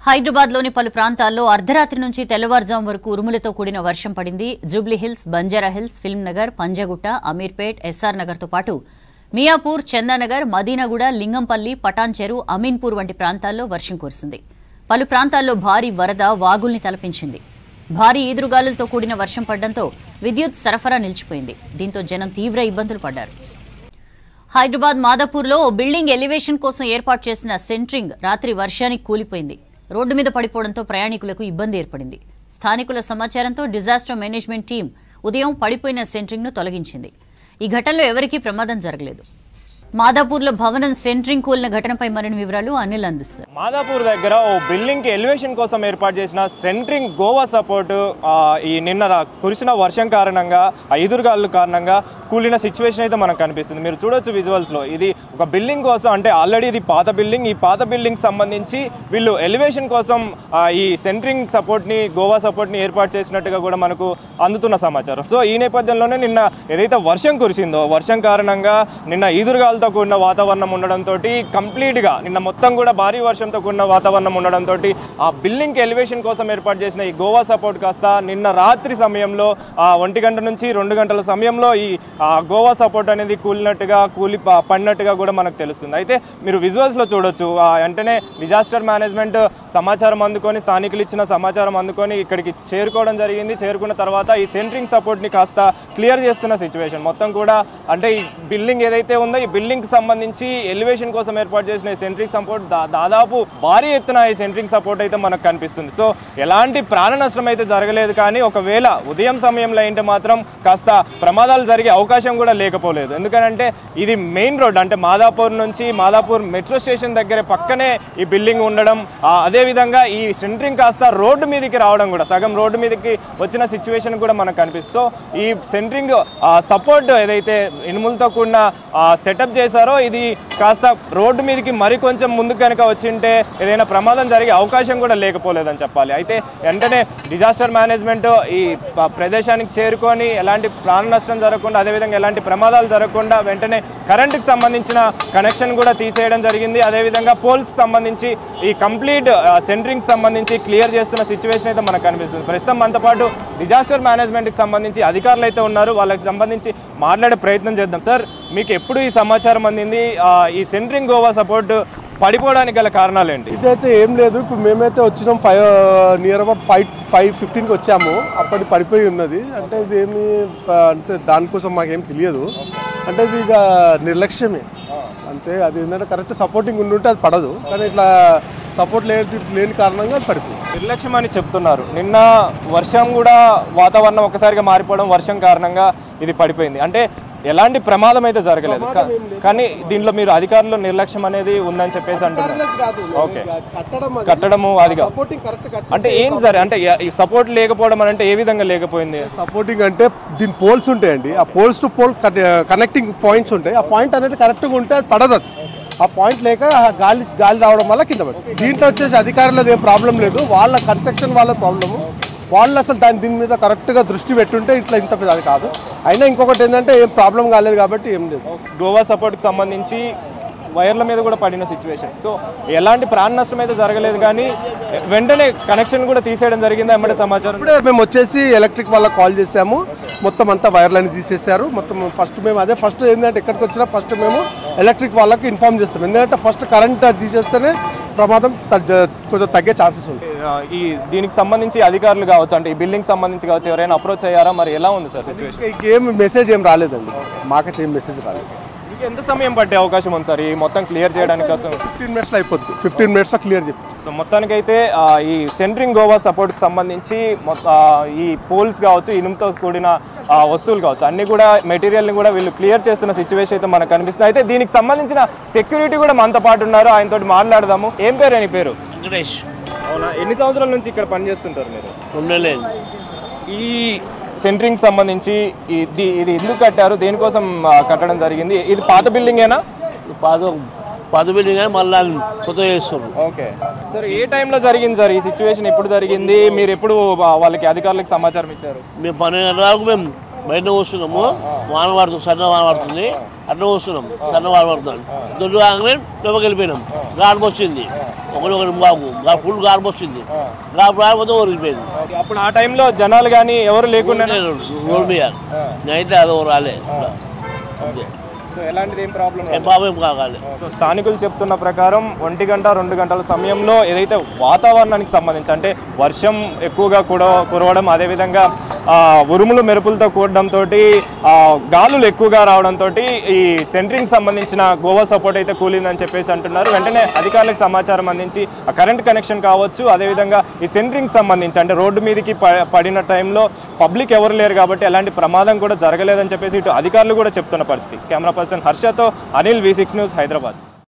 హైదరాబాద్లోని పలు ప్రాంతాల్లో అర్ధరాత్రి నుంచి తెల్లవారుజాము వరకు ఉరుములతో కూడిన వర్షం పడింది. జూబ్లీ హిల్స్, బంజారా హిల్స్, ఫిల్మ్ నగర్, పంజాగుట్ట, అమీర్పేట్, ఎస్ఆర్ నగర్తో పాటు మియాపూర్, చందానగర్, మదీనాగూడ, లింగంపల్లి, పటాన్చెరు, అమీన్పూర్ వంటి ప్రాంతాల్లో వర్షం కురిసింది. పలు ప్రాంతాల్లో భారీ వరద వాగుల్ని తలపించింది. భారీ ఈదురుగాలులతో కూడిన వర్షం పడడంతో విద్యుత్ సరఫరా నిలిచిపోయింది. దీంతో జనం తీవ్ర ఇబ్బందులు పడ్డారు. హైదరాబాద్ మాదాపూర్లో బిల్డింగ్ ఎలివేషన్ కోసం ఏర్పాటు చేసిన సెంట్రింగ్ రాత్రి వర్షానికి కూలిపోయింది. రోడ్డు మీద పడిపోవడంతో ప్రయాణికులకు ఇబ్బంది ఏర్పడింది. స్థానికుల సమాచారంతో డిజాస్టర్ మేనేజ్మెంట్ టీం ఉదయం పడిపోయిన సెంట్రింగ్ ను తొలగించింది. ఈ ఘటనలో ఎవరికీ ప్రమాదం జరగలేదు. మాదాపూర్లో భవనం సెంట్రింగ్ కూలిన ఘటనపై మరిన్ని వివరాలు అనిల్ అందిస్తారు. మాదాపూర్ దగ్గర ఓ బిల్డింగ్ కి ఎలివేషన్ కోసం ఏర్పాటు చేసిన సెంట్రింగ్ గోవా సపోర్ట్ ఈ నిన్న కురిసిన వర్షం కారణంగా ఎదురుగాలు కారణంగా కూలిన సిచ్యువేషన్ అయితే మనకు కనిపిస్తుంది. మీరు చూడొచ్చు విజువల్స్ లో. ఇది ఒక బిల్డింగ్ కోసం, అంటే ఆల్రెడీ ఇది పాత బిల్డింగ్. ఈ పాత బిల్డింగ్ సంబంధించి వీళ్ళు ఎలివేషన్ కోసం ఈ సెంట్రింగ్ సపోర్ట్ ని, గోవా సపోర్ట్ ని ఏర్పాటు చేసినట్టుగా కూడా మనకు అందుతున్న సమాచారం. సో ఈ నేపథ్యంలోనే నిన్న ఏదైతే వర్షం కురిసిందో, వర్షం కారణంగా నిన్న ఈదురుగాలు కూడిన వాతావరణం ఉండడంతో కంప్లీట్గా నిన్న మొత్తం కూడా భారీ వర్షంతో కూడిన వాతావరణం ఉండడంతో ఆ బిల్డింగ్ ఎలివేషన్ కోసం ఏర్పాటు చేసిన ఈ గోవా సపోర్ట్ కాస్త నిన్న రాత్రి సమయంలో 1 గంట నుంచి 2 గంటల సమయంలో ఈ గోవా సపోర్ట్ అనేది పడినట్టుగా కూడా మనకు తెలుస్తుంది. అయితే మీరు విజువల్స్లో చూడొచ్చు. వెంటనే డిజాస్టర్ మేనేజ్మెంట్ సమాచారం అందుకొని, స్థానికులు ఇచ్చిన సమాచారం అందుకొని ఇక్కడికి చేరుకోవడం జరిగింది. చేరుకున్న తర్వాత ఈ సెంట్రింగ్ సపోర్ట్ని కాస్త క్లియర్ చేస్తున్న సిచ్యువేషన్ మొత్తం కూడా. అంటే ఈ బిల్డింగ్ ఏదైతే ఉందో, ఈ బిల్డింగ్ సంబంధించి ఎలివేషన్ కోసం ఏర్పాటు చేసిన ఈ సెంట్రింగ్ సపోర్ట్ దాదాపు భారీ ఎత్తున ఈ సెంట్రింగ్ సపోర్ట్ అయితే మనకు కనిపిస్తుంది. సో ఎలాంటి ప్రాణ నష్టం అయితే జరగలేదు. కానీ ఒకవేళ ఉదయం సమయంలో అయితే మాత్రం కాస్త ప్రమాదాలు జరిగే అవకాశం కూడా లేకపోలేదు. ఎందుకంటే ఇది మెయిన్ రోడ్, అంటే మాదాపూర్ మెట్రో స్టేషన్ దగ్గర పక్కనే ఈ బిల్డింగ్ ఉండడం, అదేవిధంగా ఈ సెంట్రింగ్ కాస్త రోడ్డు మీదకి రావడం కూడా, సగం రోడ్డు మీదకి వచ్చిన సిచ్యువేషన్ కూడా మనకు కనిపిస్తుంది. సో ఈ సెంట్రింగ్ సపోర్ట్ ఏదైతే ఇనుములతో కూడిన సెటప్ చేశారో, ఇది కాస్త రోడ్డు మీదకి మరి కొంచెం ముందుకు కనుక వచ్చింటే ఏదైనా ప్రమాదం జరిగే అవకాశం కూడా లేకపోలేదని చెప్పాలి. అయితే వెంటనే డిజాస్టర్ మేనేజ్మెంట్ ఈ ప్రదేశానికి చేరుకొని ఎలాంటి ప్రాణ నష్టం జరగకుండా, అదేవిధంగా ఎలాంటి ప్రమాదాలు జరగకుండా వెంటనే కరెంటుకి సంబంధించిన కనెక్షన్ కూడా తీసేయడం జరిగింది. అదేవిధంగా పోల్స్ సంబంధించి ఈ కంప్లీట్ సెంట్రింగ్ సంబంధించి క్లియర్ చేస్తున్న సిచ్యువేషన్ అయితే మనకు కనిపిస్తుంది. ప్రస్తుతం మనతో పాటు డిజాస్టర్ మేనేజ్మెంట్కి సంబంధించి అధికారులు అయితే ఉన్నారు. వాళ్ళకి సంబంధించి మాట్లాడే ప్రయత్నం చేద్దాం. సార్, మీకు ఎప్పుడు ఈ సమాచారం అందింది? ఈ సెంట్రింగ్ గోవా సపోర్ట్ పడిపోవడానికి గల కారణాలు ఏంటి? ఇదైతే ఏం లేదు. ఇప్పుడు మేమైతే వచ్చినాం నియర్ అబౌట్ 5:15కి వచ్చాము. అప్పటి పడిపోయి ఉన్నది. అంటే ఇది ఏమి అంటే దానికోసం మాకేం తెలియదు. అంటే ఇది ఇక నిర్లక్ష్యమే అంతే. అది ఏంటంటే కరెక్ట్ సపోర్టింగ్ ఉండుంటే అది పడదు. కానీ ఇట్లా సపోర్ట్ లేని కారణంగా అది పడిపోయింది. నిర్లక్ష్యం అని చెప్తున్నారు. నిన్న వర్షం కూడా, వాతావరణం ఒక్కసారిగా మారిపోవడం, వర్షం కారణంగా ఇది పడిపోయింది. అంటే ఎలాంటి ప్రమాదం అయితే జరగలేదు. కానీ దీంట్లో మీరు అధికారులు నిర్లక్ష్యం అనేది ఉందని చెప్పేసి అంటున్నారు. ఓకే, కట్టడము అది అంటే ఏం సరే, అంటే ఈ సపోర్ట్ లేకపోవడం అని అంటే ఏ విధంగా లేకపోయింది? సపోర్టింగ్ అంటే దీని పోల్స్ ఉంటాయండి. ఆ poles to pole connecting points ఉంటాయి. ఆ పాయింట్ అనేది కరెక్ట్గా ఉంటే అది పడదు. ఆ పాయింట్ లేక గాలి రావడం వల్ల కింద పడుతుంది. దీంట్లో వచ్చేసి అధికారులది ఏం ప్రాబ్లం లేదు. వాళ్ళ కన్స్ట్రక్షన్ వాళ్ళ ప్రాబ్లము. వాళ్ళు అసలు దీని మీద కరెక్ట్గా దృష్టి పెట్టుంటే ఇంత అది కాదు. అయినా ఇంకొకటి ఏంటంటే ఏం ప్రాబ్లం కాలేదు కాబట్టి ఏం లేదు. గోవా సపోర్ట్కి సంబంధించి వైర్ల మీద కూడా పడిన సిచ్యువేషన్. సో ఎలాంటి ప్రాణ నష్టం అయితే జరగలేదు. కానీ వెంటనే కనెక్షన్ కూడా తీసేయడం జరిగింది అమ్మడే సమాచారం. ఇప్పుడే మేము వచ్చేసి ఎలక్ట్రిక్ వాళ్ళకి కాల్ చేసాము. మొత్తం అంతా వైర్లని తీసేశారు. మొత్తం ఫస్ట్ ఏంటంటే ఎక్కడికి వచ్చినా ఫస్ట్ మేము ఎలక్ట్రిక్ వాళ్ళకి ఇన్ఫార్మ్ చేస్తాం. ఎందుకంటే ఫస్ట్ కరెంట్ తీసేస్తేనే ప్రమాదం కొంచెం తగ్గే ఛాన్సెస్ ఉంటాయి. ఈ దీనికి సంబంధించి అధికారులు కావచ్చు, అంటే ఈ బిల్డింగ్ సంబంధించి కావచ్చు, ఎవరైనా అప్రోచ్ అయ్యారా? మరి ఎలా ఉంది సార్ సిచ్యువేషన్? ఏం మెసేజ్ ఏం రాలేదండి. మాకైతే ఏం మెసేజ్ రాలేదు. ఎంత సమయం పట్టే అవకాశం ఉంది సార్ ఈ మొత్తం క్లియర్ చేయడానికి? 15 మినిట్స్లో అయిపోతుంది. 15 మినిట్స్లో క్లియర్ చెప్పి. సో మొత్తానికైతే ఈ సెంట్రింగ్ గోవా సపోర్ట్కి సంబంధించి ఈ పోల్స్ కావచ్చు, ఇనుముతో కూడిన వస్తువులు కావచ్చు, అన్ని కూడా మెటీరియల్ని కూడా వీళ్ళు క్లియర్ చేస్తున్న సిచ్యువేషన్ అయితే మనకు కనిపిస్తుంది. అయితే దీనికి సంబంధించిన సెక్యూరిటీ కూడా మనతో పాటు ఉన్నారు. ఆయనతో మాట్లాడదాము. ఏం పేరు? అని పేరు వెంకటేష్. అవునా, ఎన్ని సంవత్సరాల నుంచి ఇక్కడ పనిచేస్తుంటారు మీరు? ఉండలేదు. ఈ సెంట్రింగ్ సంబంధించి ఇది ఎందుకు కట్టారు? దేనికోసం కట్టడం జరిగింది? ఇది పాత బిల్డింగేనా? పాత బిల్డింగ్ మళ్ళీ కొత్త చేస్తున్నారు. ఓకే సార్, ఏ టైంలో జరిగింది సార్ ఈ సిచ్యువేషన్? ఎప్పుడు జరిగింది? మీరు ఎప్పుడు వాళ్ళకి అధికారులకు సమాచారం ఇచ్చారు? మేము 12 గంటలకు మేము బయట కూర్చున్నాము వాన పడుతుంది సన్న వాన పడుతుంది అట్లా కూర్చున్నాం సన్న వాన పడుతుంది దొడ్డు కాగానే లోపలికి వెళ్ళిపోయినాం గార్పు వచ్చింది ఒకటి బాబు ఫుల్ గార్పు వచ్చింది గార్పు రాకపోతే ఊరిపోయింది అప్పుడు ఆ టైంలో జనాలు కానీ ఎవరు లేకుండా రోడ్ మీద అయితే అది రాలే అంతే ఎలాంటిది ఏం ప్రాబ్లం ఏం ప్రాబ్లం కావాలి స్థానికులు చెప్తున్న ప్రకారం 1 గంట 2 గంటల సమయంలో ఏదైతే వాతావరణానికి సంబంధించి అంటే వర్షం ఎక్కువగా కురవడం అదేవిధంగా ఉరుములు మెరుపులతో కూడడంతో గాలులు ఎక్కువగా రావడంతో ఈ సెంట్రింగ్ సంబంధించిన గోవా సపోర్ట్ అయితే కూలిందని చెప్పేసి అంటున్నారు. వెంటనే అధికారులకు సమాచారం అందించి ఆ కరెంట్ కనెక్షన్ కావచ్చు అదేవిధంగా ఈ సెంట్రింగ్ సంబంధించి అంటే రోడ్డు మీదకి పడిన టైంలో పబ్లిక్ ఎవరు లేరు కాబట్టి ఎలాంటి ప్రమాదం కూడా జరగలేదని చెప్పేసి ఇటు అధికారులు కూడా చెప్తున్న పరిస్థితి. కెమెరా పర్సన్ హర్షతో అనిల్ V6 న్యూస్ హైదరాబాద్.